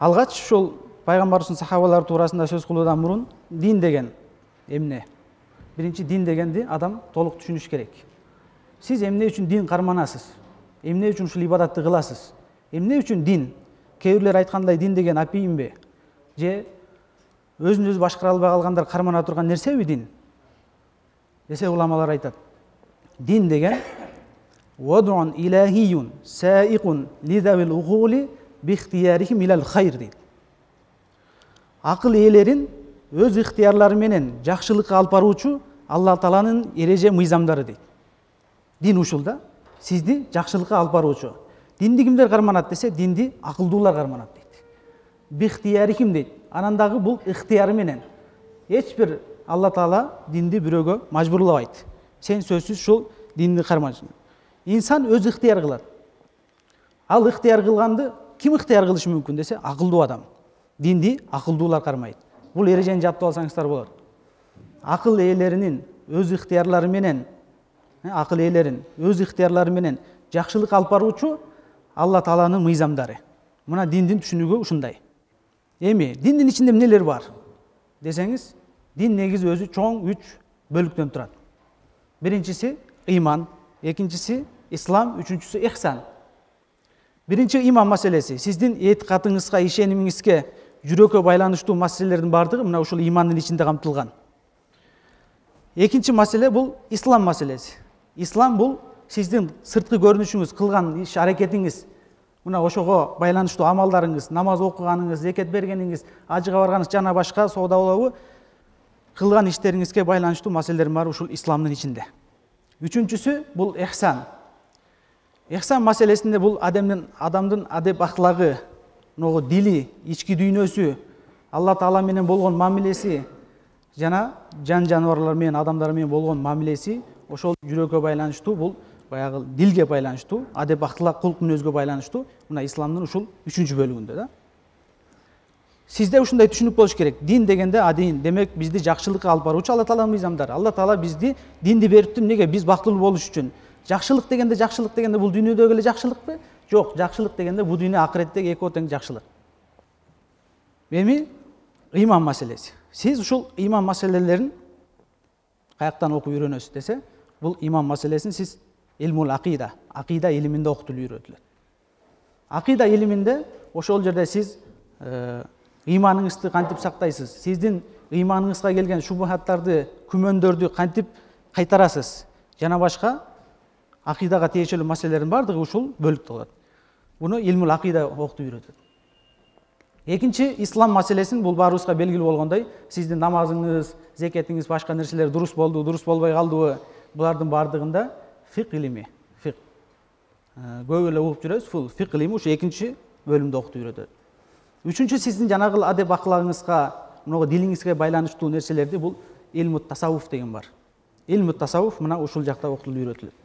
Алгач ушул пайгамбарыбыздын сахабалары туурасында сөз кылуудан мурун дин деген эмне? Биринчи, дин дегенди адам толук түшүнүш керек. Сиз эмне үчүн дин карманасыз? Эмне үчүн ушул ибадатты кыласыз? Эмне үчүн дин? Кээ бирлер айткандай дин деген апийимби? Же өзүн өзү башкара албай калгандар кармана турган нерсеби дин? Десе уламалар айтат. Дин деген вадун илахиюн саиқун лидавил угули бихтиярихим илал хайр дейт. Акыл ээлерин өз ыктыярлары менен жакшылыкка алып баруучу Алла Тааланын эреже мыйзамдары дейт. Дин ушул да, сизди жакшылыкка алып баруучу. Динди кимдер карманат десе, динди акылдуулар карманат дейт. Бихтиярихим дейт. Анан дагы бул ыктыяры менен. Эч бир Алла Таала динди бирөөгө мажбурлабайт. Сен сөзсүз ушул динди карманасың. Инсан өз ыктыяр кылат. Ал ыктыяр кылганды ким ыктыяр кылышы мүмкүн десе, акылдуу адам. Динди акылдуулар кармайт. Бул эрежени жаттап алсаңыздар болот. Акыл ээлеринин өз ыктыярлары менен, акыл ээлерин өз ыктыярлары менен жакшылык алып баруучу Алла Тааланын мыйзамдары. Мына диндин түшүнүгү ушундай. Эми диндин ичинде эмнелер бар десеңиз, дин негизи өзү чоң 3 бөлүктөн турат. Биринчиси ыйман, экинчиси ислам, үчүнчүсү ихсан. Биринчи иман маселеси. Сиздин этикатыңызга, ишенимиңизге, жүрөккө байланыштуу маселелердин бардыгы мына ушул имандын ичинде камтылган. Экинчи маселе бул ислам маселеси. Ислам бул сиздин сырткы көрүнүшүңүз, кылган иш аракетиңиз, мына ошого байланыштуу амалдарыңыз, намаз окуганыңыз, зекет бергениңиз, ажыга барганыңыз жана башка соодалабы кылган иштериңизге байланыштуу маселелер бар ушул исламдын ичинде. Үчүнчүсү бул ихсан. Ихсан маселесинде бул адамдын адеп ахлагы, ногу дили, ички дүйнөсү, Алла Таала менен болгон мамилеси жана жан жаныбарлар менен, адамдар менен болгон мамилеси ошол жүрөккө байланыштуу, бул баягы дилге байланыштуу, адеп ахлак, кулк мүнөзгө байланыштуу, мына исламдын ушул 3-чү бөлүгүндө да. Сизде ушундай түшүнүк болуш керек. Дин дегенде адин, демек бизди жакшылыкка алып баруучу Алла Тааланын мыйзамдары. Алла Таала бизди динди бериптир, эмнеге? Биз бактылуу болуш үчүн. Жакшылык дегенде бул дүйнөдөгү эле жакшылыкпы? Жок, жакшылык дегенде бул дүйнө акыреттеги экөө тең жакшылык. Эми ыйман маселеси. Сиз ушул ыйман маселелерин каяктан окуп үйрөнөсүз десе, бул ыйман маселесин сиз илмул акида, акида илиминде окутулуп үйрөтүлөт. Акида илиминде ошол жерде сиз ыйманыңызды кантип сактайсыз, сиздин ыйманыңызга келген шубхаттарды, күмөндөрдү кантип кайтарасыз, жана башка акидага тиешелүү маселелердин бардыгы ушул бөлүктө калат. Буну илмул акида окутуп үйрөтөт. Экинчи ислам маселесин, бул баарыбызга белгилүү болгондой, сиздин намазыңыз, зекетиңиз, башка нерселер дурус болду, дурус болбой калдыбы, булардын бардыгында фик илими, фик. Көп эле угуп жүрөбүз, бул фик илими ушу экинчи бөлүмдө окутуп үйрөтөт. Үчүнчү, сиздин жанагы адеп аклагыңызга, мына дилиңизге байланыштуу нерселерди бул илмут тасаввуф деген бар. Илмут тасаввуф мына ушул жакта окутулуп үйрөтүлөт.